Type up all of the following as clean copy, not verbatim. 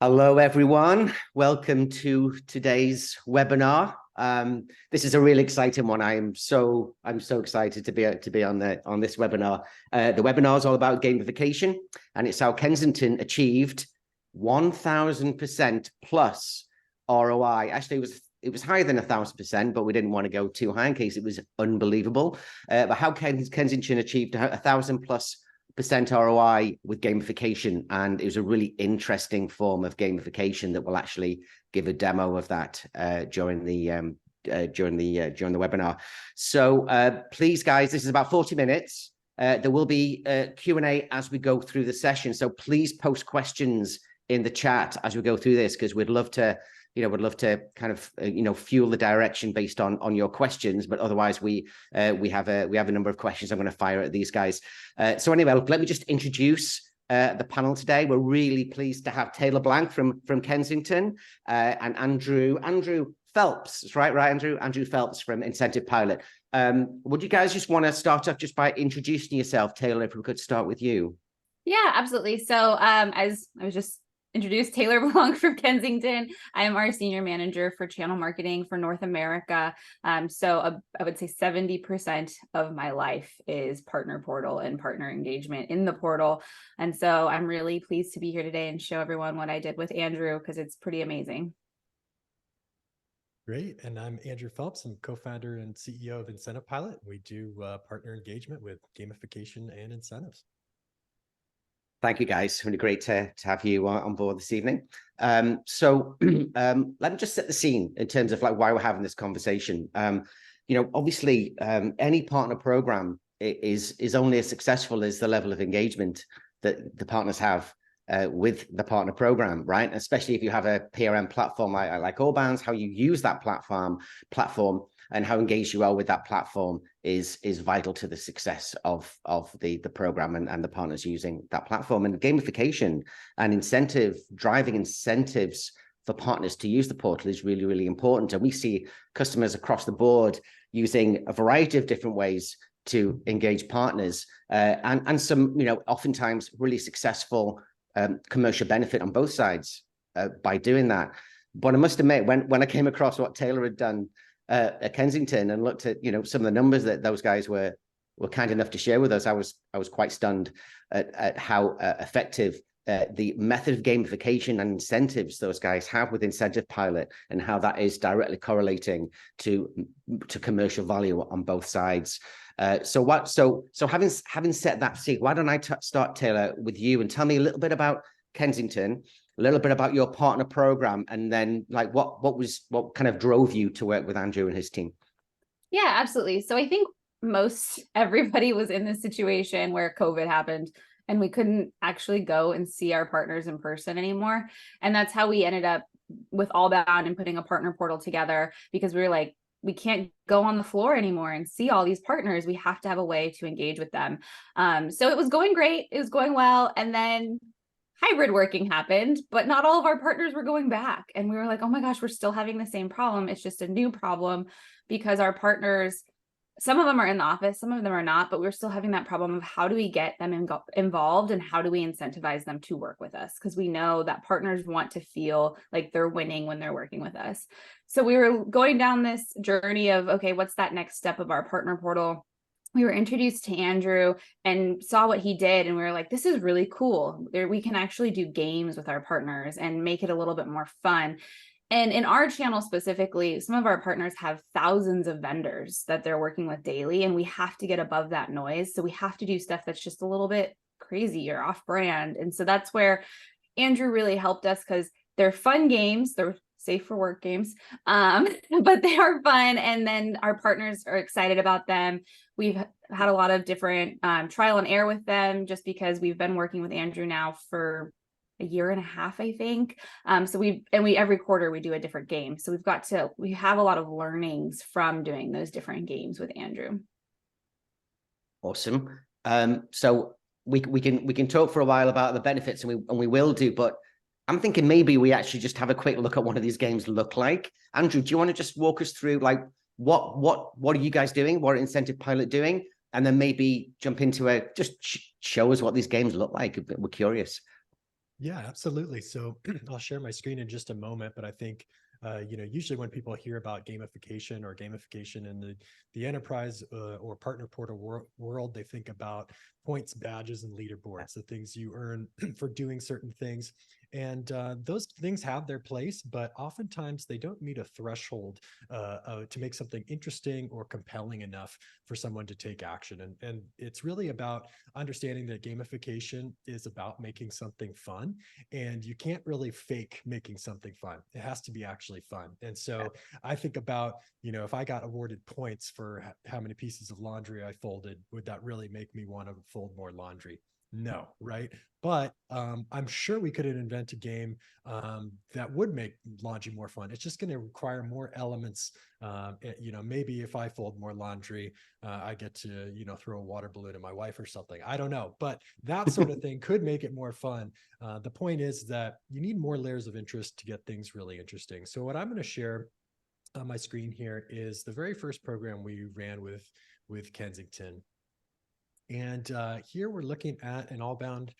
Hello, everyone. Welcome to today's webinar. This is a really exciting one. I'm so excited to be on this webinar. The webinar is all about gamification, and it's how Kensington achieved 1,000% plus ROI. Actually, it was higher than 1,000%, but we didn't want to go too high in case it was unbelievable. But how Kensington achieved 1,000+ percent ROI with gamification, and it was a really interesting form of gamification that we'll actually give a demo of that during the webinar. So please, guys, this is about 40 minutes. There will be Q&A as we go through the session, so please post questions in the chat as we go through this, because we'd love to kind of fuel the direction based on your questions. But otherwise, we have a number of questions I'm going to fire at these guys. So anyway, let me just introduce the panel today. We're really pleased to have Tayler Blanc from Kensington and Andrew Phelps. That's right, Andrew Phelps from Incentive Pilot. Would you guys just want to start off just by introducing yourself? Tayler, if we could start with you. Yeah, absolutely. So as I was just introduced, Tayler Blanc from Kensington. I am our senior manager for channel marketing for North America. So I would say 70% of my life is partner portal and partner engagement in the portal. And so I'm really pleased to be here today and show everyone what I did with Andrew, because it's pretty amazing. Great. And I'm Andrew Phelps. I'm co-founder and CEO of Incentive Pilot. We do partner engagement with gamification and incentives. Thank you, guys. Really great to have you on board this evening. So let me just set the scene in terms of like why we're having this conversation. Obviously, any partner program is only as successful as the level of engagement that the partners have with the partner program, right? Especially if you have a PRM platform like Allbounds, how you use that platform and how engaged you are with that platform is vital to the success of the program and the partners using that platform. And gamification and driving incentives for partners to use the portal is really, really important. And we see customers across the board using a variety of different ways to engage partners and some, oftentimes really successful commercial benefit on both sides by doing that. But I must admit, when I came across what Tayler had done at Kensington and looked at some of the numbers that those guys were kind enough to share with us, I was quite stunned at how effective the method of gamification and incentives those guys have with Incentive Pilot, and how that is directly correlating to commercial value on both sides. So having set that scene, why don't I start, Tayler, with you, and tell me a little bit about Kensington, a little bit about your partner program, and then like what kind of drove you to work with Andrew and his team? Yeah, absolutely. So I think most everybody was in this situation where COVID happened and we couldn't actually go and see our partners in person anymore. And that's how we ended up with Allbound and putting a partner portal together, because we were like, we can't go on the floor anymore and see all these partners. We have to have a way to engage with them. So it was going great. It was going well. And then hybrid working happened, but not all of our partners were going back. And we were like, oh my gosh, we're still having the same problem. It's just a new problem, because our partners, some of them are in the office, some of them are not, but we're still having that problem of how do we get them involved and how do we incentivize them to work with us? Because we know that partners want to feel like they're winning when they're working with us. So we were going down this journey of, okay, what's that next step of our partner portal? We were introduced to Andrew and saw what he did, and we were like, this is really cool. We can actually do games with our partners and make it a little bit more fun. And in our channel specifically, some of our partners have thousands of vendors that they're working with daily, and we have to get above that noise. So we have to do stuff that's just a little bit crazy or off brand. And so that's where Andrew really helped us, because they're fun games. They're safe for work games, but they are fun. And then our partners are excited about them. We've had a lot of different trial and error with them, just because we've been working with Andrew now for a year and a half, I think. So we every quarter we do a different game. So we have a lot of learnings from doing those different games with Andrew. Awesome. So we can talk for a while about the benefits, and we will do, but I'm thinking maybe we actually just have a quick look at what these games look like. Andrew, do you want to just walk us through like what are you guys doing? What are Incentive Pilot doing? And then maybe jump into just show us what these games look like. We're curious. Yeah, absolutely. So I'll share my screen in just a moment, but I think usually when people hear about gamification in the enterprise or partner portal world, they think about points, badges, and leaderboards, the things you earn for doing certain things. And those things have their place, but oftentimes they don't meet a threshold to make something interesting or compelling enough for someone to take action. And it's really about understanding that gamification is about making something fun, and you can't really fake making something fun. It has to be actually fun. And so I think about, if I got awarded points for how many pieces of laundry I folded, would that really make me want to fold more laundry? No, right? But I'm sure we could invent a game that would make laundry more fun. It's just going to require more elements. Maybe if I fold more laundry, I get to, throw a water balloon at my wife or something. I don't know, but that sort of thing could make it more fun. The point is that you need more layers of interest to get things really interesting. So what I'm going to share on my screen here is the very first program we ran with Kensington. And here we're looking at an all-bound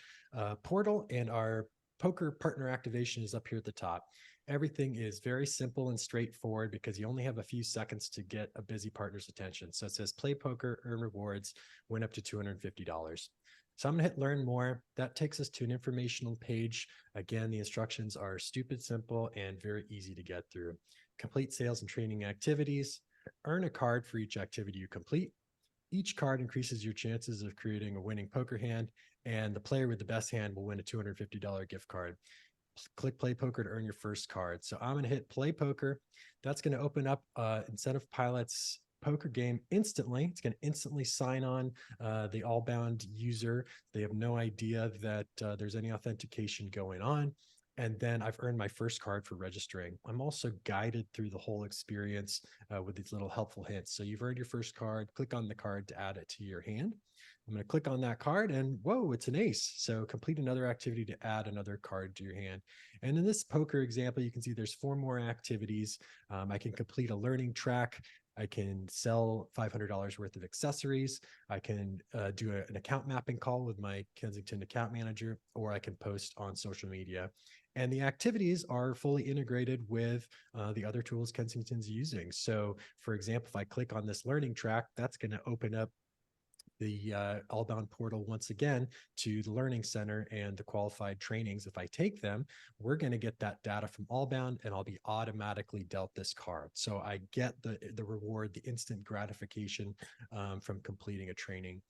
portal, and our poker partner activation is up here at the top. Everything is very simple and straightforward because you only have a few seconds to get a busy partner's attention. So it says play poker, earn rewards, win up to $250. So I'm going to hit learn more. That takes us to an informational page. Again, the instructions are stupid simple and very easy to get through. Complete sales and training activities. Earn a card for each activity you complete. Each card increases your chances of creating a winning poker hand, and the player with the best hand will win a $250 gift card. Click play poker to earn your first card. So I'm going to hit play poker. That's going to open up Incentive Pilot's poker game instantly. It's going to instantly sign on the all-bound user. They have no idea that there's any authentication going on. And then I've earned my first card for registering. I'm also guided through the whole experience with these little helpful hints. So you've earned your first card, click on the card to add it to your hand. I'm going to click on that card and whoa, it's an ace. So complete another activity to add another card to your hand. And in this poker example, you can see there's 4 more activities. I can complete a learning track. I can sell $500 worth of accessories. I can do an account mapping call with my Kensington account manager, or I can post on social media. And the activities are fully integrated with the other tools Kensington's using. So for example, if I click on this learning track, that's going to open up the all-bound portal once again to the learning center and the qualified trainings. If I take them, we're going to get that data from all-bound, and I'll be automatically dealt this card. So I get the reward, the instant gratification from completing a training.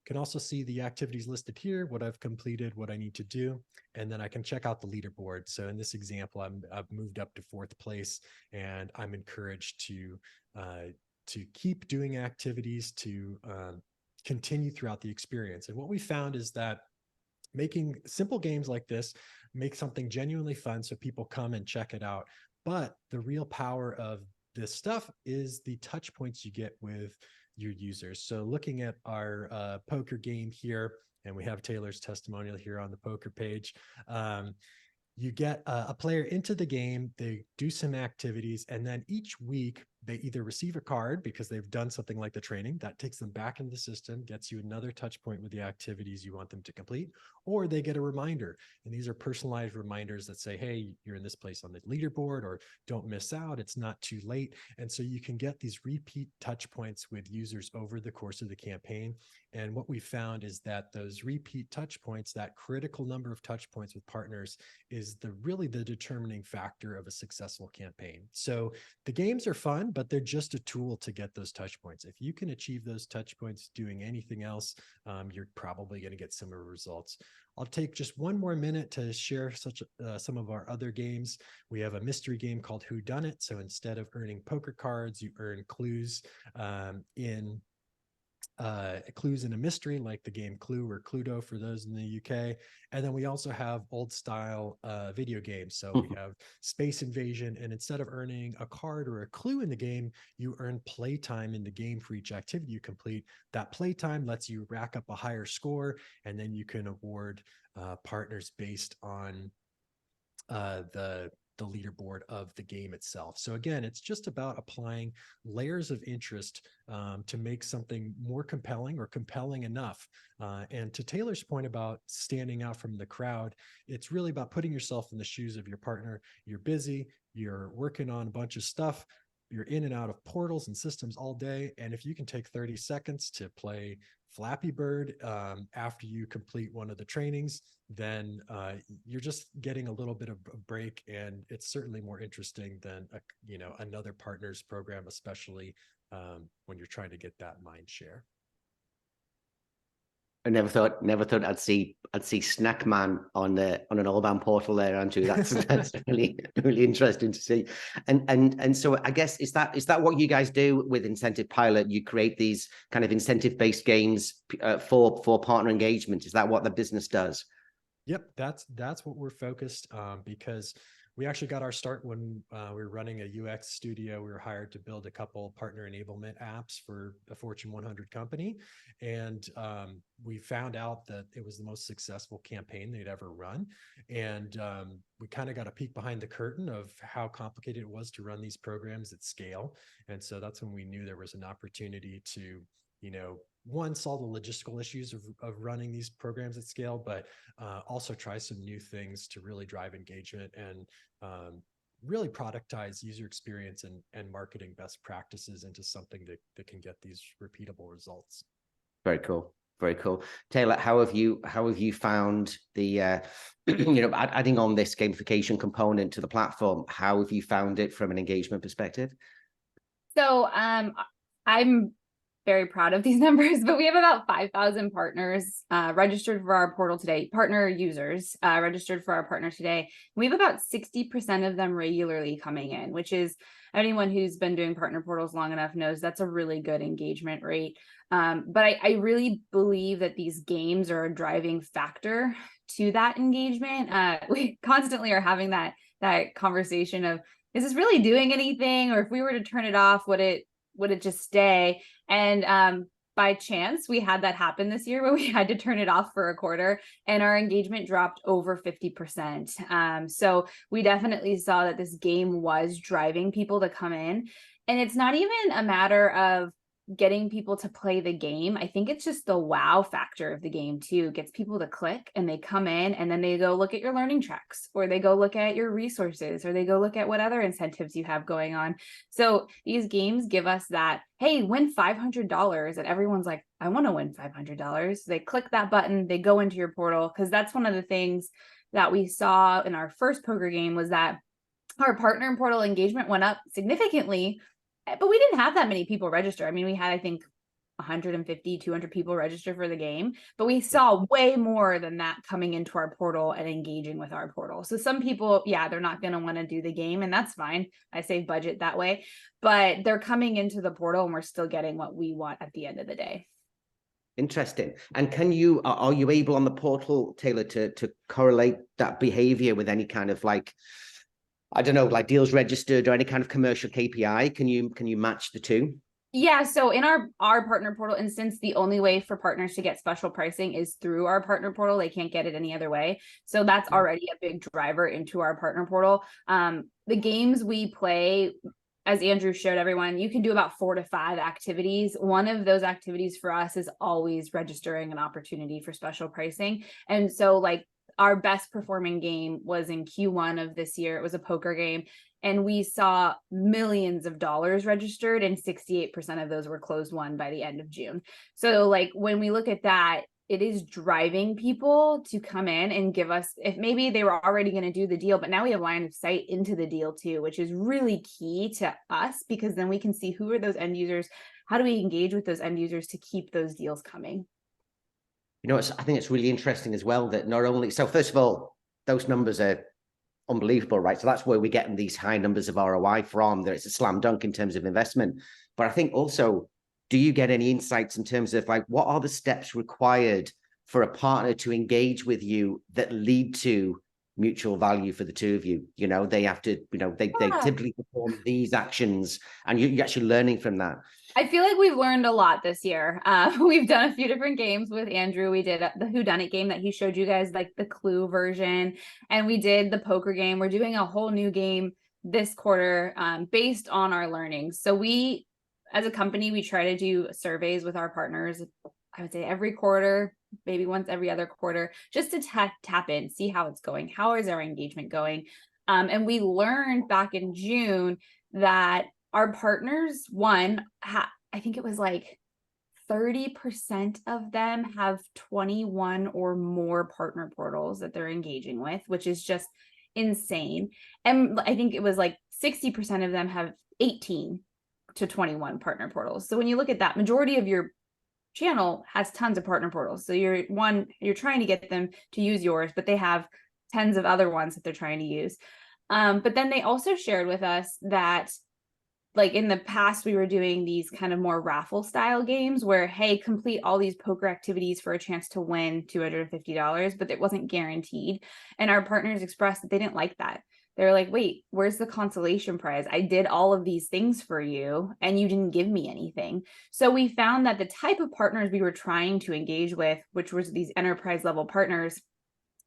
Can also see the activities listed here, what I've completed, what I need to do, and then I can check out the leaderboard. So in this example, I've moved up to 4th place, and I'm encouraged to keep doing activities to continue throughout the experience. And what we found is that making simple games like this make something genuinely fun so people come and check it out. But the real power of this stuff is the touch points you get with your users. So looking at our poker game here, and we have Tayler's testimonial here on the poker page. You get a player into the game, they do some activities, and then each week they either receive a card because they've done something like the training that takes them back into the system, gets you another touch point with the activities you want them to complete, or they get a reminder. And these are personalized reminders that say, hey, you're in this place on the leaderboard, or don't miss out, it's not too late. And so you can get these repeat touch points with users over the course of the campaign. And what we found is that those repeat touch points, that critical number of touch points with partners, is really the determining factor of a successful campaign. So the games are fun, but they're just a tool to get those touch points. If you can achieve those touch points doing anything else, you're probably going to get similar results. I'll take just one more minute to share some of our other games. We have a mystery game called Who Done It. So instead of earning poker cards, you earn clues clues in a mystery, like the game Clue or Cluedo for those in the UK. And then we also have old style video games. So we have Space Invasion, and instead of earning a card or a clue in the game, you earn playtime in the game for each activity you complete. That playtime lets you rack up a higher score, and then you can award partners based on the the leaderboard of the game itself. So again, it's just about applying layers of interest to make something more compelling or compelling enough. And to Taylor's point about standing out from the crowd, it's really about putting yourself in the shoes of your partner. You're busy, you're working on a bunch of stuff, you're in and out of portals and systems all day. And if you can take 30 seconds to play Flappy Bird after you complete one of the trainings, then you're just getting a little bit of a break, and it's certainly more interesting than another partner's program, especially when you're trying to get that mind share. I never thought I'd see Snackman on an all-bound portal there, Andrew. That's really interesting to see. And so I guess is that what you guys do with Incentive Pilot? You create these kind of incentive-based games for partner engagement. Is that what the business does? Yep, that's what we're focused because we actually got our start when we were running a UX studio. We were hired to build a couple partner enablement apps for a Fortune 100 company. And we found out that it was the most successful campaign they'd ever run. And we kind of got a peek behind the curtain of how complicated it was to run these programs at scale. And so that's when we knew there was an opportunity to, one, solve the logistical issues of running these programs at scale, but also try some new things to really drive engagement and really productize user experience and marketing best practices into something that can get these repeatable results. Very cool. Very cool. Tayler, how have you found the adding on this gamification component to the platform? How have you found it from an engagement perspective? So I'm very proud of these numbers, but we have about 5,000 partners registered for our portal today, partner users registered for our partner today. We have about 60% of them regularly coming in, which is, anyone who's been doing partner portals long enough knows that's a really good engagement rate. But I really believe that these games are a driving factor to that engagement. We constantly are having that conversation of, is this really doing anything? Or if we were to turn it off, would it just stay? And by chance, we had that happen this year where we had to turn it off for a quarter and our engagement dropped over 50%. So we definitely saw that this game was driving people to come in. And it's not even a matter of getting people to play the game. I think it's just the wow factor of the game too. Gets people to click and they come in and then they go look at your learning tracks, or they go look at your resources, or they go look at what other incentives you have going on. So these games give us that, hey, win $500, and everyone's like, I want to win $500. They click that button, they go into your portal, because that's one of the things that we saw in our first poker game was that our partner portal engagement went up significantly, but we didn't have that many people register. I mean, we had, I think, 150, 200 people register for the game, but we saw way more than that coming into our portal and engaging with our portal. So some people, yeah, they're not going to want to do the game, and that's fine. I save budget that way, but they're coming into the portal and we're still getting what we want at the end of the day. Interesting. And are you able on the portal, Tayler, to correlate that behavior with any kind of I don't know, like deals registered or any kind of commercial KPI? Can you match the two? Yeah, so in our partner portal instance, the only way for partners to get special pricing is through our partner portal. They can't get it any other way. So that's already a big driver into our partner portal. The games we play, as Andrew showed everyone, you can do about 4 to 5 activities. One of those activities for us is always registering an opportunity for special pricing. And so our best performing game was in Q1 of this year. It was a poker game, and we saw millions of dollars registered, and 68% of those were closed won by the end of June. So when we look at that, it is driving people to come in and give us, if maybe they were already going to do the deal, but now we have line of sight into the deal too, which is really key to us, because then we can see who are those end users, how do we engage with those end users to keep those deals coming. I think it's really interesting as well that not only, so first of all, those numbers are unbelievable, right? So that's where we're getting these high numbers of ROI from, that it's a slam dunk in terms of investment. But I think also, do you get any insights in terms of what are the steps required for a partner to engage with you that lead to mutual value for the two of you? They have to, they typically perform these actions, and you're actually learning from that. I feel like we've learned a lot this year. We've done a few different games with Andrew. We did the whodunit game that he showed you guys, like the Clue version, and we did the poker game. We're doing a whole new game this quarter based on our learnings. So we, as a company, we try to do surveys with our partners, I would say every quarter, maybe once every other quarter, just to tap in, see how it's going. How is our engagement going? And we learned back in June that our partners, I think it was like 30% of them have 21 or more partner portals that they're engaging with, which is just insane. And I think it was like 60% of them have 18 to 21 partner portals. So when you look at that, majority of your channel has tons of partner portals. So you're trying to get them to use yours, but they have tens of other ones that they're trying to use. But then they also shared with us that, like, in the past, we were doing these kind of more raffle style games where, hey, complete all these poker activities for a chance to win $250, but it wasn't guaranteed. And our partners expressed that they didn't like that. They're like, wait, where's the consolation prize? I did all of these things for you and you didn't give me anything. So we found that the type of partners we were trying to engage with, which was these enterprise level partners,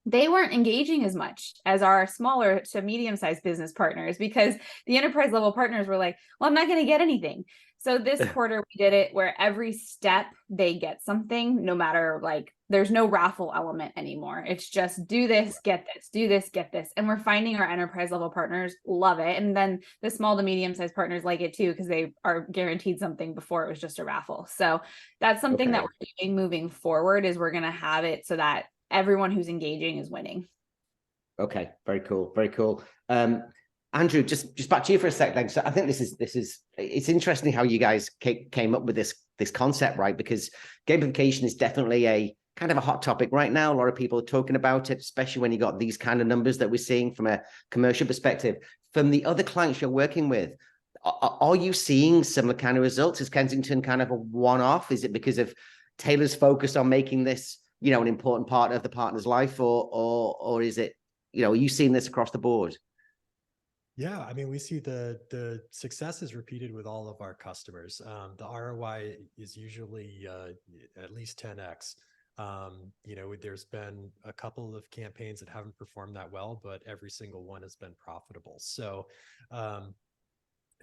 they weren't engaging as much as our smaller to medium-sized business partners, because the enterprise level partners were like, well, I'm not going to get anything. So this quarter we did it where every step they get something, no matter, like, there's no raffle element anymore. It's just do this, get this, do this, get this. And we're finding our enterprise level partners love it. And then the small to medium-sized partners like it too, because they are guaranteed something before it was just a raffle. So that's something that we're doing moving forward, is we're going to have it so that everyone who's engaging is winning. Okay, very cool, very cool. Andrew, just back to you for a sec then. So I think this is it's interesting how you guys came up with this concept, right? Because gamification is definitely a kind of a hot topic right now. A lot of people are talking about it, especially when you got these kind of numbers that we're seeing from a commercial perspective. From the other clients you're working with, are you seeing similar kind of results? Is Kensington kind of a one-off? Is it because of Tayler's focus on making this, you know, an important part of the partner's life, or is it, you know, are you seeing this across the board? Yeah, I mean, we see the success is repeated with all of our customers. The ROI is usually at least 10x. You know, there's been a couple of campaigns that haven't performed that well, but every single one has been profitable. So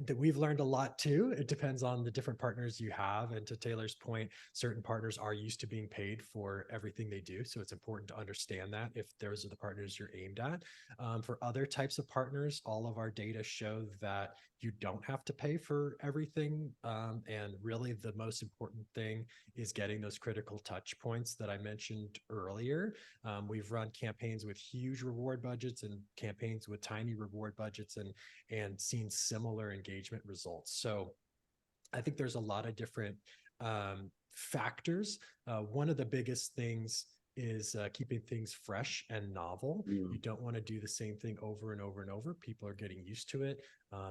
that we've learned a lot too. It depends on the different partners you have. And to Tayler's point, certain partners are used to being paid for everything they do. So it's important to understand that if those are the partners you're aimed at. For other types of partners, all of our data show that you don't have to pay for everything. And really the most important thing is getting those critical touch points that I mentioned earlier. We've run campaigns with huge reward budgets and campaigns with tiny reward budgets, and seen similar engagement results. So I think there's a lot of different factors. One of the biggest things is keeping things fresh and novel. You don't want to do the same thing over and over and over. People are getting used to it.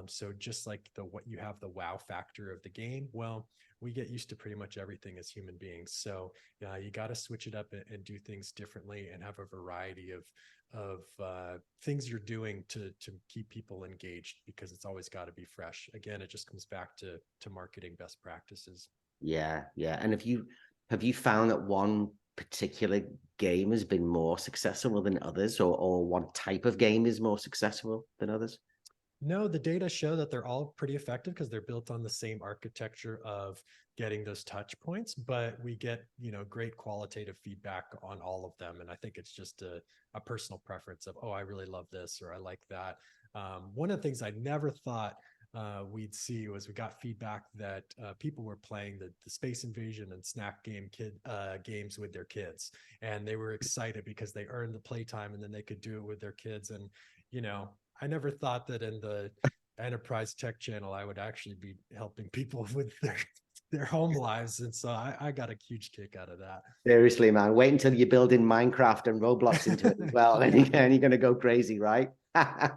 So just like what you have the wow factor of the game, well, we get used to pretty much everything as human beings. So you got to switch it up and do things differently, and have a variety of things you're doing to keep people engaged, because it's always got to be fresh. Again, it just comes back to marketing best practices. Yeah. And have you found that one particular game has been more successful than others, or one type of game is more successful than others? No, the data show that they're all pretty effective because they're built on the same architecture of getting those touch points, but we get, you know, great qualitative feedback on all of them. And I think it's just a personal preference of, oh, I really love this, or I like that. One of the things I never thought we'd see was we got feedback that people were playing the Space Invasion and Snack Game games with their kids, and they were excited because they earned the playtime and then they could do it with their kids. And, you know, I never thought that in the enterprise tech channel, I would actually be helping people with their home lives. And so I got a huge kick out of that. Seriously, man, wait until you're building Minecraft and Roblox into it as well. And you're going to go crazy, right? So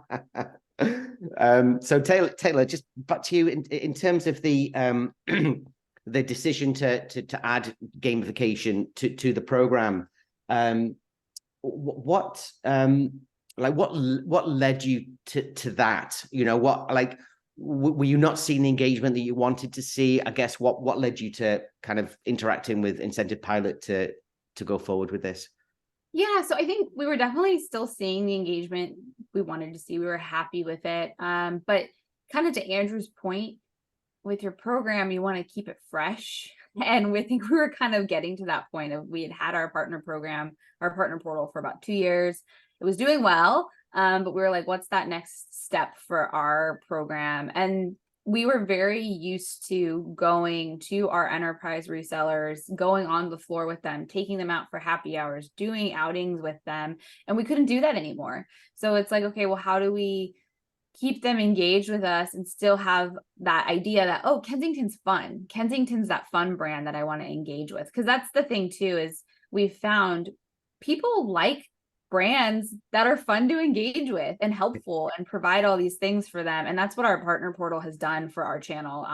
Tayler, just back to you in terms of the the decision to add gamification to the program. What led you to that? You know, were you not seeing the engagement that you wanted to see? I guess what led you to kind of interacting with Incentive Pilot to go forward with this? Yeah, so I think we were definitely still seeing the engagement we wanted to see. We were happy with it. But kind of to Andrew's point, with your program, you want to keep it fresh. And we think we were kind of getting to that point of we had our partner program, our partner portal for about 2 years. It was doing well, but we were like, what's that next step for our program? And we were very used to going to our enterprise resellers, going on the floor with them, taking them out for happy hours, doing outings with them, and we couldn't do that anymore. So it's like, okay, well, how do we keep them engaged with us and still have that idea that, oh, Kensington's fun. Kensington's that fun brand that I want to engage with. Because that's the thing too, is we've found people like brands that are fun to engage with and helpful and provide all these things for them. And that's what our partner portal has done for our channel.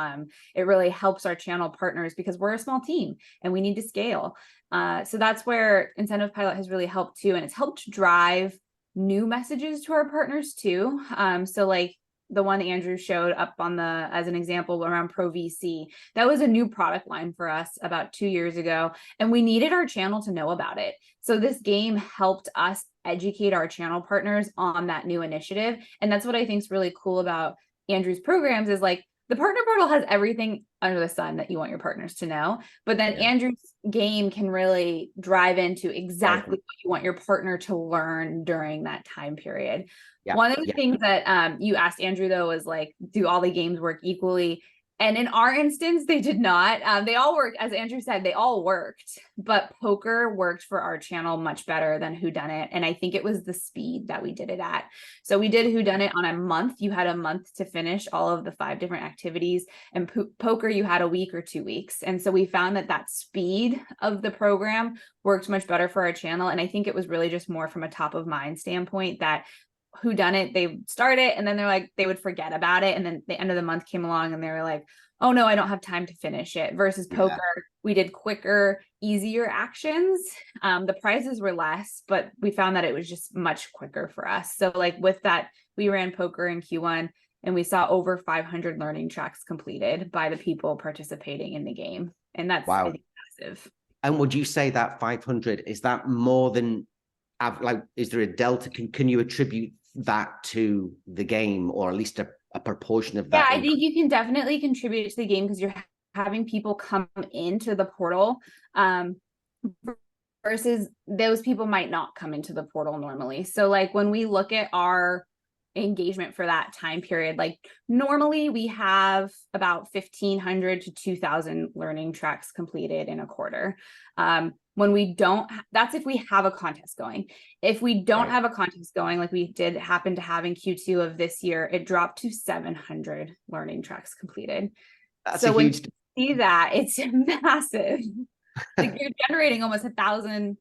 It really helps our channel partners because we're a small team and we need to scale. So that's where Incentive Pilot has really helped too. And it's helped drive new messages to our partners too. So like the one Andrew showed up on as an example around Pro VC, that was a new product line for us about 2 years ago, and we needed our channel to know about it. So this game helped us educate our channel partners on that new initiative. And that's what I think is really cool about Andrew's programs is like the partner portal has everything under the sun that you want your partners to know, but then Andrew's game can really drive into exactly what you want your partner to learn during that time period. One of the things that you asked Andrew though was like, do all the games work equally? And in our instance, they did not. They all worked, as Andrew said, they all worked, but poker worked for our channel much better than whodunit. And I think it was the speed that we did it at. So we did whodunit on a month. You had a month to finish all of the 5 different activities, and poker, you had a week or 2 weeks. And so we found that speed of the program worked much better for our channel. And I think it was really just more from a top of mind standpoint that whodunit, they start it and then they're like, they would forget about it. And then the end of the month came along and they were like, oh no, I don't have time to finish it. Versus poker, we did quicker, easier actions. The prizes were less, but we found that it was just much quicker for us. So like with that, we ran poker in Q1 and we saw over 500 learning tracks completed by the people participating in the game. And that's I think, massive. And would you say that 500, is that more than, like, is there a delta? Can you attribute that to the game, or at least a proportion of that? Yeah, I think you can definitely contribute to the game because you're having people come into the portal versus those people might not come into the portal normally. So like when we look at our engagement for that time period, like normally we have about 1,500 to 2,000 learning tracks completed in a quarter. When we don't, that's if we have a contest going. If we don't have a contest going, like we did happen to have in Q2 of this year, it dropped to 700 learning tracks completed. That's so a when huge... you see that, it's massive. Like you're generating almost 1,000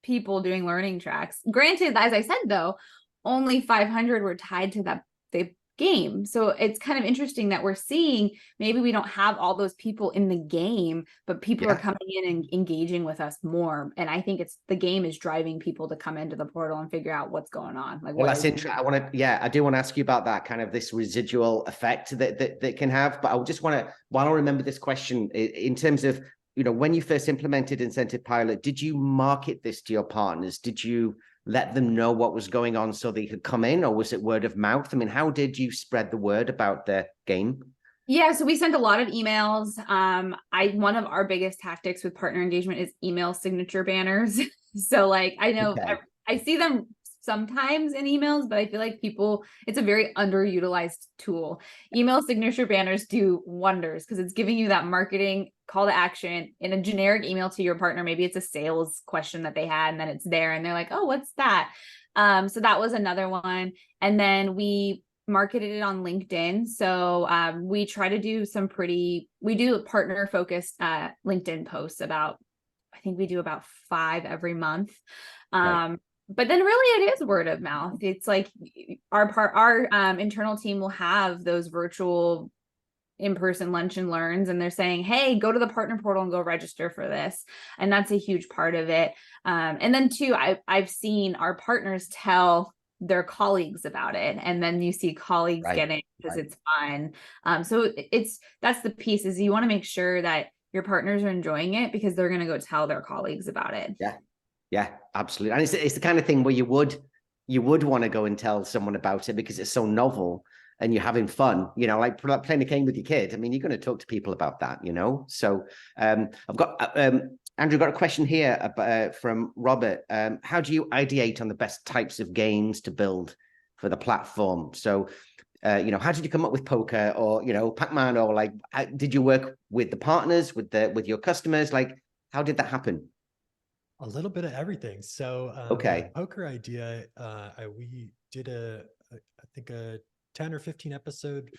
people doing learning tracks. Granted, as I said though, only 500 were tied to the game. So it's kind of interesting that we're seeing maybe we don't have all those people in the game, but people are coming in and engaging with us more. And I think the game is driving people to come into the portal and figure out what's going on. Like, well, that's interesting. I do want to ask you about that kind of this residual effect that can have. But I just want to, while I remember this question, in terms of, when you first implemented Incentive Pilot, did you market this to your partners? Did you let them know what was going on so they could come in, or was it word of mouth? I mean, how did you spread the word about the game? Yeah, so we sent a lot of emails. One of our biggest tactics with partner engagement is email signature banners. So like, I know I see them sometimes in emails, but I feel like it's a very underutilized tool. Email signature banners do wonders because it's giving you that marketing call to action in a generic email to your partner. Maybe it's a sales question that they had and then it's there and they're like, oh, what's that? So that was another one. And then we marketed it on LinkedIn. So we try to do we do partner focused LinkedIn posts I think we do about 5 every month. But then really it is word of mouth. It's like our internal team will have those virtual in-person lunch and learns, and they're saying, hey, go to the partner portal and go register for this. And that's a huge part of it. And then too, I've seen our partners tell their colleagues about it, and then you see colleagues Right. get it because Right. it's fun. So that's the piece, is you want to make sure that your partners are enjoying it because they're going to go tell their colleagues about it. Yeah. Yeah, absolutely. And it's the kind of thing where you would want to go and tell someone about it because it's so novel and you're having fun, you know, like playing a game with your kid. I mean, you're going to talk to people about that, you know? So I've got, Andrew, got a question here from Robert. How do you ideate on the best types of games to build for the platform? So, you know, how did you come up with poker or, you know, Pac-Man, or like, did you work with the partners, with your customers? Like, how did that happen? A little bit of everything. So the Okay. poker idea, we did I think a 10 or 15 episode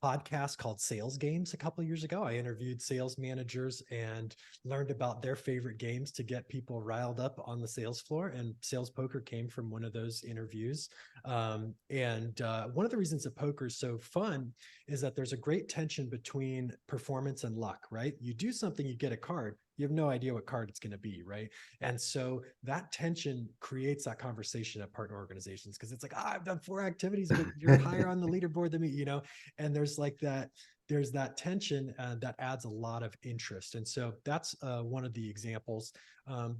podcast called Sales Games a couple of years ago. I interviewed sales managers and learned about their favorite games to get people riled up on the sales floor. And sales poker came from one of those interviews. One of the reasons that poker is so fun is that there's a great tension between performance and luck, right? You do something, you get a card. You have no idea what card it's going to be, right? And so that tension creates that conversation at partner organizations, because it's like, I've done 4 activities, but you're higher on the leaderboard than me, you know? And there's that tension that adds a lot of interest. And so that's one of the examples.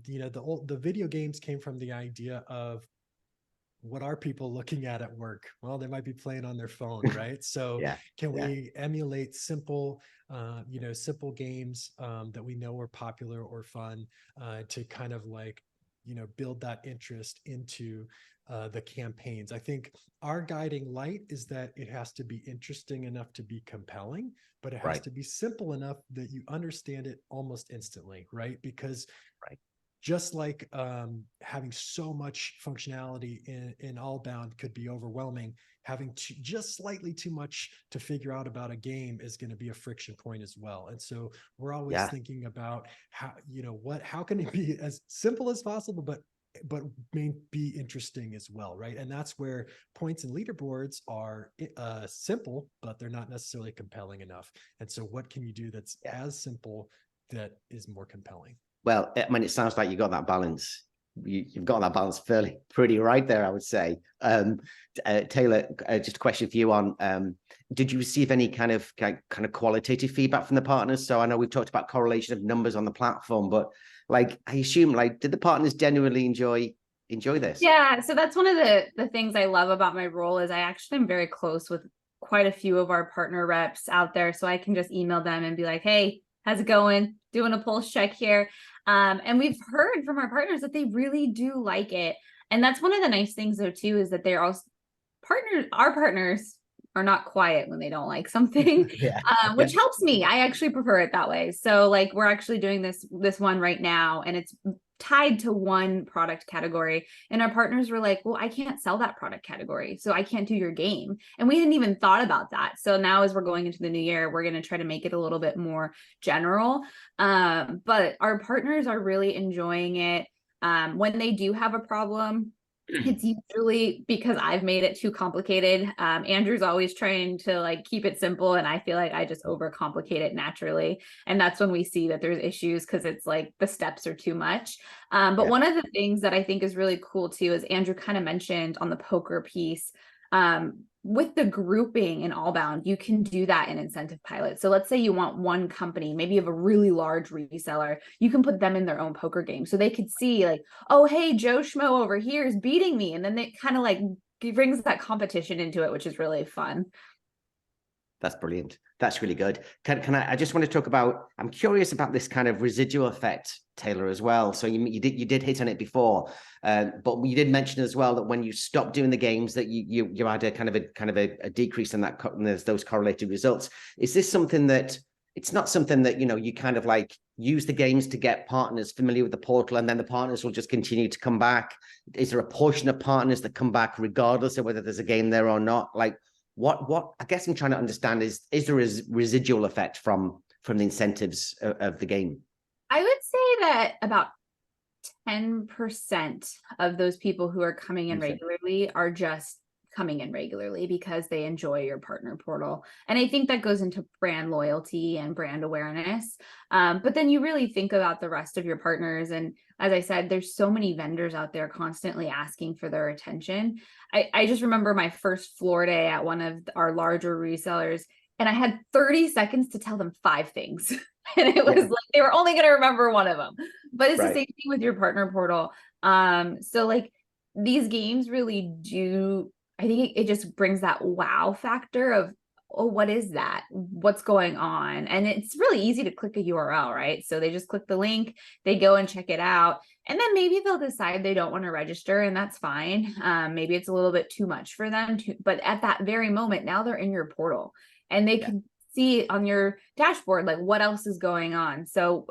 You know, the video games came from the idea of, what are people looking at work? Well, they might be playing on their phone, right? So Yeah. can Yeah. we emulate simple games that we know are popular or fun to kind of like, build that interest into the campaigns? I think our guiding light is that it has to be interesting enough to be compelling, but it has Right. to be simple enough that you understand it almost instantly, right? Because Right. just like having so much functionality in Allbound could be overwhelming, having just slightly too much to figure out about a game is going to be a friction point as well. And so we're always Yeah. thinking about how can it be as simple as possible, but may be interesting as well, right? And that's where points and leaderboards are simple, but they're not necessarily compelling enough. And so what can you do that's Yeah. as simple that is more compelling? Well, I mean, it sounds like you got that balance. You've got that balance pretty right there, I would say. Tayler, just a question for you on, did you receive any kind of qualitative feedback from the partners? So I know we've talked about correlation of numbers on the platform, but like, I assume, like, did the partners genuinely enjoy this? Yeah, so that's one of the things I love about my role, is I actually am very close with quite a few of our partner reps out there. So I can just email them and be like, hey, how's it going? Doing a pulse check here. And we've heard from our partners that they really do like it. And that's one of the nice things though, too, is that they're also our partners are not quiet when they don't like something, Yeah. which helps me. I actually prefer it that way. So like, we're actually doing this one right now, and it's tied to one product category, and our partners were like, well, I can't sell that product category, so I can't do your game. And we hadn't even thought about that. So now, as we're going into the new year, we're going to try to make it a little bit more general. But our partners are really enjoying it. When they do have a problem, it's usually because I've made it too complicated. Andrew's always trying to like keep it simple, and I feel like I just overcomplicate it naturally. And that's when we see that there's issues, because it's like the steps are too much. But Yeah. one of the things that I think is really cool too, is Andrew kind of mentioned on the poker piece, with the grouping in Allbound, you can do that in Incentive Pilot. So let's say you want one company, maybe you have a really large reseller, you can put them in their own poker game. So they could see like, oh, hey, Joe Schmo over here is beating me. And then they kind of like brings that competition into it, which is really fun. That's brilliant. That's really good. I just want to talk about, I'm curious about this kind of residual effect, Tayler, as well. So you did hit on it before, but you did mention as well that when you stopped doing the games, that you had a kind of a decrease in that, and there's those correlated results. Is this something that, it's not something that, you kind of like use the games to get partners familiar with the portal, and then the partners will just continue to come back? Is there a portion of partners that come back regardless of whether there's a game there or not? Like, what I guess I'm trying to understand is there a residual effect from the incentives of the game? I would say that about 10% of those people who are coming in regularly are just coming in regularly because they enjoy your partner portal. And I think that goes into brand loyalty and brand awareness. But then you really think about the rest of your partners. And as I said, there's so many vendors out there constantly asking for their attention. I just remember my first floor day at one of our larger resellers, and I had 30 seconds to tell them 5 things. And it was like they were only going to remember one of them. But it's the same thing with your partner portal. So like these games really do, I think it just brings that wow factor of, oh, what is that? What's going on? And it's really easy to click a URL, right? So they just click the link, they go and check it out. And then maybe they'll decide they don't want to register, and that's fine. Maybe it's a little bit too much for them to, but at that very moment, now they're in your portal and they can see on your dashboard, like what else is going on. So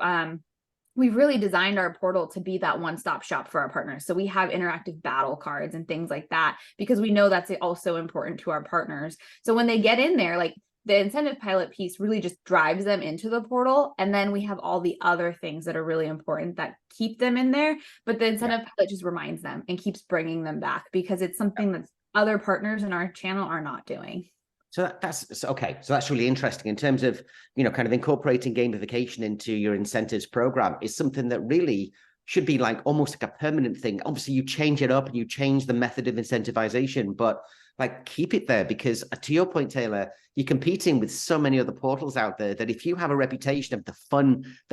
we've really designed our portal to be that one-stop shop for our partners. So we have interactive battle cards and things like that, because we know that's also important to our partners. So when they get in there, like the incentive pilot piece really just drives them into the portal. And then we have all the other things that are really important that keep them in there. But the incentive pilot just reminds them and keeps bringing them back, because it's something that other partners in our channel are not doing. So that's okay. So that's really interesting in terms of, kind of incorporating gamification into your incentives program is something that really should be like almost like a permanent thing. Obviously, you change it up and you change the method of incentivization, but like keep it there, because to your point, Tayler, you're competing with so many other portals out there that if you have a reputation of the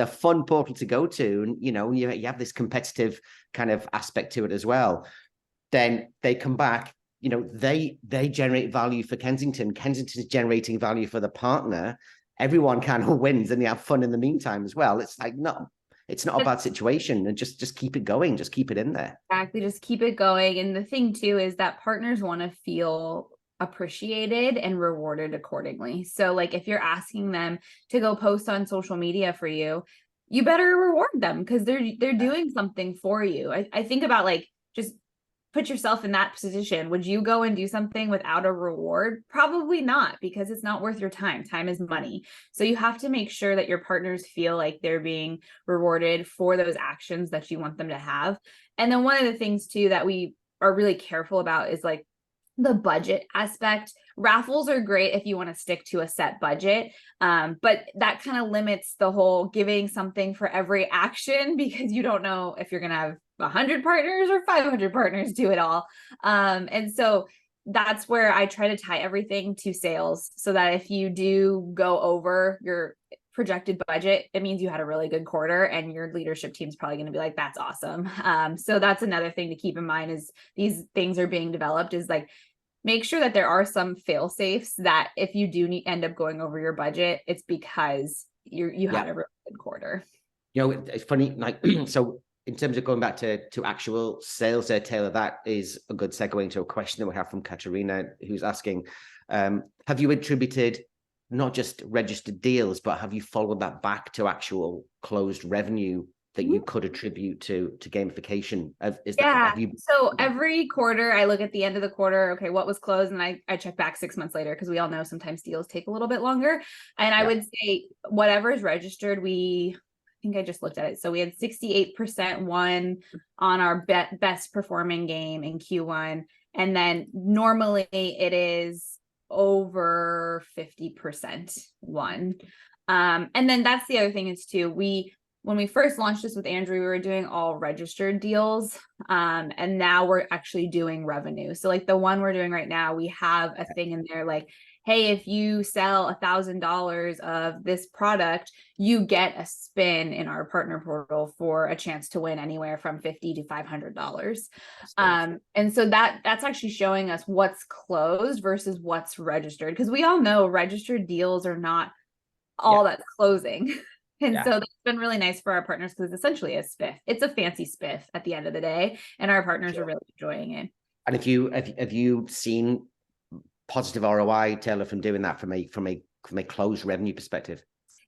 fun portal to go to, and you have this competitive kind of aspect to it as well, then they come back. They generate value for Kensington. Kensington's generating value for the partner. Everyone kind of wins, and you have fun in the meantime as well. It's like, no, it's not a bad situation, and just keep it going. Just keep it in there. Exactly. Just keep it going. And the thing too is that partners want to feel appreciated and rewarded accordingly. So like if you're asking them to go post on social media for you, you better reward them because they're doing something for you. I think about like, just put yourself in that position. Would you go and do something without a reward? Probably not, because it's not worth your time. Time is money. So you have to make sure that your partners feel like they're being rewarded for those actions that you want them to have. And then one of the things too that we are really careful about is like the budget aspect. Raffles are great if you want to stick to a set budget, but that kind of limits the whole giving something for every action, because you don't know if you're going to have 100 partners or 500 partners do it all. And so that's where I try to tie everything to sales, so that if you do go over your projected budget, it means you had a really good quarter, and your leadership team's probably going to be like, that's awesome. So that's another thing to keep in mind as these things are being developed, is like, make sure that there are some fail safes that if you do end up going over your budget, it's because you had a really good quarter. It's funny, like, so in terms of going back to actual sales there, Tayler, that is a good segue into a question that we have from Katerina, who's asking, have you attributed not just registered deals, but have you followed that back to actual closed revenue that you could attribute to gamification? So every quarter I look at the end of the quarter, okay, what was closed? And I check back 6 months later, because we all know sometimes deals take a little bit longer. And I would say whatever is registered, I think I just looked at it. So we had 68% won on our best performing game in Q1. And then normally it is over 50% won. And then that's the other thing is too, when we first launched this with Andrew, we were doing all registered deals. And now we're actually doing revenue. So like the one we're doing right now, we have a thing in there like, hey, if you sell $1,000 of this product, you get a spin in our partner portal for a chance to win anywhere from $50 to $500. And so that's actually showing us what's closed versus what's registered, because we all know registered deals are not all that's closing. And so that's been really nice for our partners, because it's essentially a spiff. It's a fancy spiff at the end of the day, and our partners are really enjoying it. And have you seen positive ROI, Tayler, from doing that from a closed revenue perspective?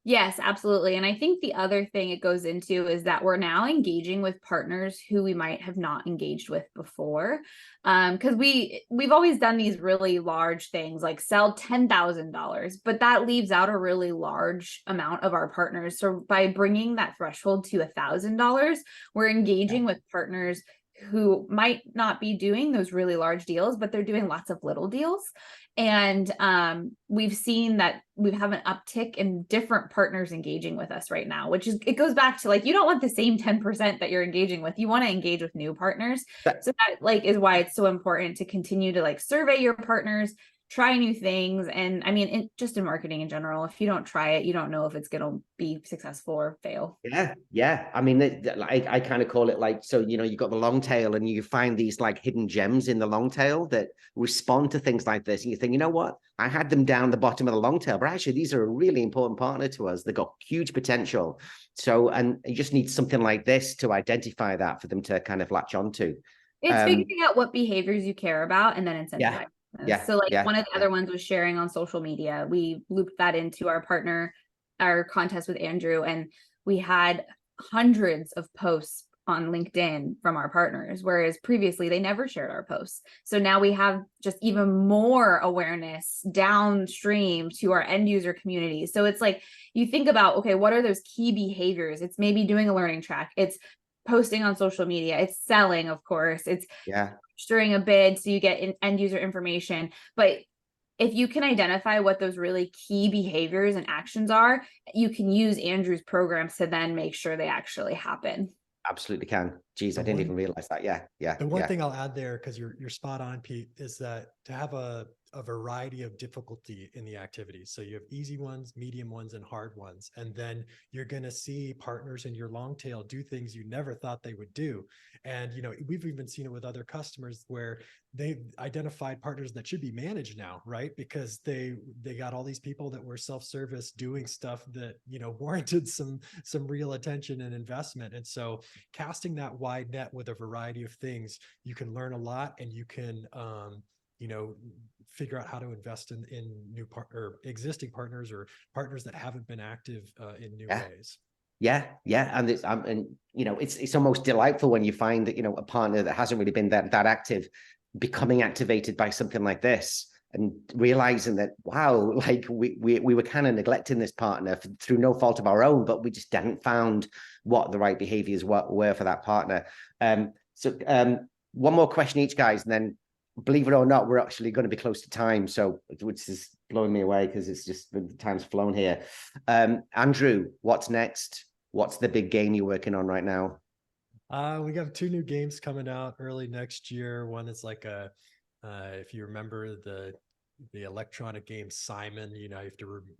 Yes, absolutely. And I think the other thing it goes into is that we're now engaging with partners who we might have not engaged with before. Because we've always done these really large things like sell $10,000, but that leaves out a really large amount of our partners. So by bringing that threshold to $1,000, we're engaging with partners who might not be doing those really large deals, but they're doing lots of little deals. And we've seen that we have an uptick in different partners engaging with us right now, which is, it goes back to like, you don't want the same 10% that you're engaging with. You want to engage with new partners. So that like is why it's so important to continue to like survey your partners, try new things. And I mean, just in marketing in general, if you don't try it, you don't know if it's going to be successful or fail. Yeah. I mean, I kind of call it like, so, you know, you've got the long tail and you find these like hidden gems in the long tail that respond to things like this. And you think, you know what, I had them down the bottom of the long tail, but actually these are a really important partner to us. They've got huge potential. So, and you just need something like this to identify that for them to kind of latch onto. It's figuring out what behaviors you care about and then incentivize. So like one of the other ones was sharing on social media. We looped that into our contest with Andrew, and we had hundreds of posts on LinkedIn from our partners, whereas previously they never shared our posts. So now we have just even more awareness downstream to our end user community. So it's like, you think about, okay, what are those key behaviors? It's maybe doing a learning track. It's posting on social media. It's selling, of course. It's registering a bid so you get end user information. But if you can identify what those really key behaviors and actions are, you can use Andrew's programs to then make sure they actually happen. Absolutely can. Geez, I didn't even realize that. Yeah. The one thing I'll add there, because you're spot on, Pete, is that to have a variety of difficulty in the activities. So you have easy ones, medium ones, and hard ones. And then you're going to see partners in your long tail do things you never thought they would do. And, you know, we've even seen it with other customers where they've identified partners that should be managed now, right? Because they got all these people that were self-service doing stuff that, you know, warranted some real attention and investment. And so casting that wide net with a variety of things, you can learn a lot, and you can, you know, figure out how to invest in new existing partners or partners that haven't been active in new ways. Yeah. And it's, and you know, it's almost delightful when you find that, you know, a partner that hasn't really been that active becoming activated by something like this, and realizing that, wow, like we were kind of neglecting this partner through no fault of our own, but we just hadn't found what the right behaviors were for that partner. So one more question each, guys, and then, believe it or not, we're actually going to be close to time. So, which is blowing me away because it's just the time's flown here. Andrew, what's next? What's the big game you're working on right now? We got 2 new games coming out early next year. One is like if you remember the electronic game Simon, you know,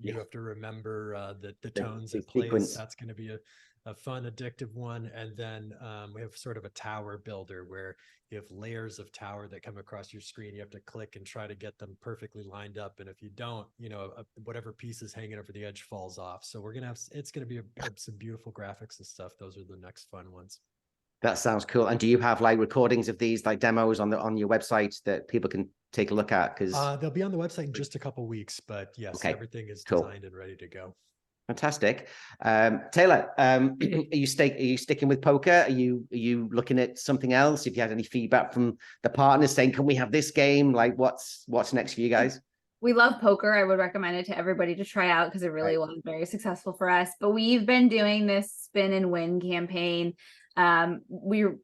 you have to remember the tones and plays. That's going to be a fun, addictive one. And then we have sort of a tower builder where you have layers of tower that come across your screen. You have to click and try to get them perfectly lined up. And if you don't, you know, whatever piece is hanging over the edge falls off. So it's going to be some beautiful graphics and stuff. Those are the next fun ones. That sounds cool. And do you have like recordings of these like demos on your website that people can take a look at? Because they'll be on the website in just a couple of weeks, but yes, everything is designed and ready to go. Fantastic. Tayler, are you sticking with poker? Are you looking at something else? If you had any feedback from the partners saying, can we have this game? Like what's next for you guys? We love poker. I would recommend it to everybody to try out because it really was very successful for us. But we've been doing this spin and win campaign. We're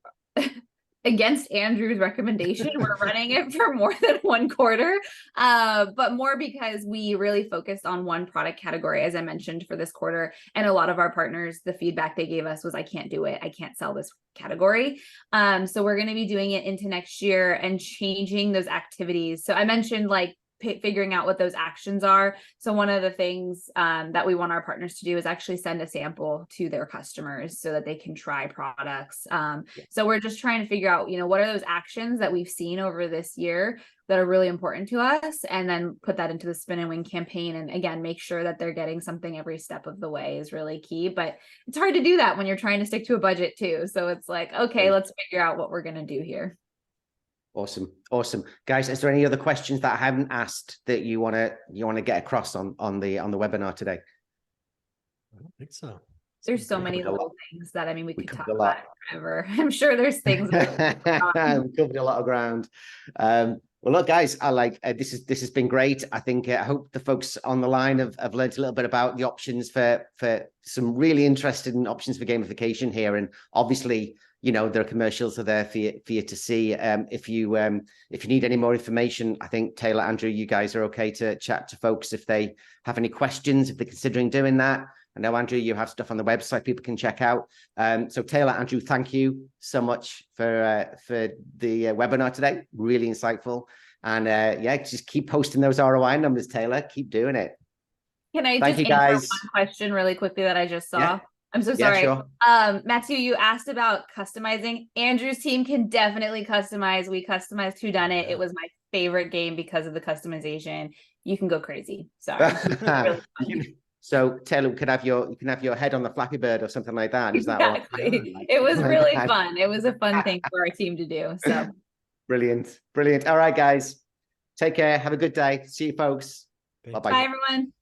against Andrew's recommendation. We're running it for more than 1 quarter, but more because we really focused on one product category, as I mentioned, for this quarter. And a lot of our partners, the feedback they gave us was, I can't do it. I can't sell this category. So we're going to be doing it into next year and changing those activities. So I mentioned like figuring out what those actions are. So one of the things that we want our partners to do is actually send a sample to their customers so that they can try products. So we're just trying to figure out, you know, what are those actions that we've seen over this year that are really important to us, and then put that into the spin and win campaign. And again, make sure that they're getting something every step of the way is really key, but it's hard to do that when you're trying to stick to a budget too. So it's like, okay, let's figure out what we're going to do here. Awesome. Guys, is there any other questions that I haven't asked that you want to get across on the webinar today? I don't think so. There's so many little things that, I mean, we could talk about forever. I'm sure there's things that we covered a lot of ground. Well, look, guys, I like this has been great. I think I hope the folks on the line have learned a little bit about the options for some really interesting options for gamification here. And obviously, their commercials are there for you to see. If you need any more information, I think Tayler, Andrew, you guys are okay to chat to folks if they have any questions, if they're considering doing that. I know, Andrew, you have stuff on the website people can check out. So Tayler, Andrew, thank you so much for the webinar today. Really insightful. And just keep posting those ROI numbers, Tayler. Keep doing it. Can I Thank just you, answer guys. one question really quickly that I just saw? Yeah. I'm so Yeah, sorry. sure. Matthew, you asked about customizing. Andrew's team can definitely customize. We customized Who Done It. It was my favorite game because of the customization. You can go crazy. Sorry. Really so Taylor, you can have your head on the Flappy Bird or something like that. Is that exactly. It was really fun. It was a fun thing for our team to do. So brilliant. All right, guys. Take care. Have a good day. See you folks. Thank you. Bye everyone.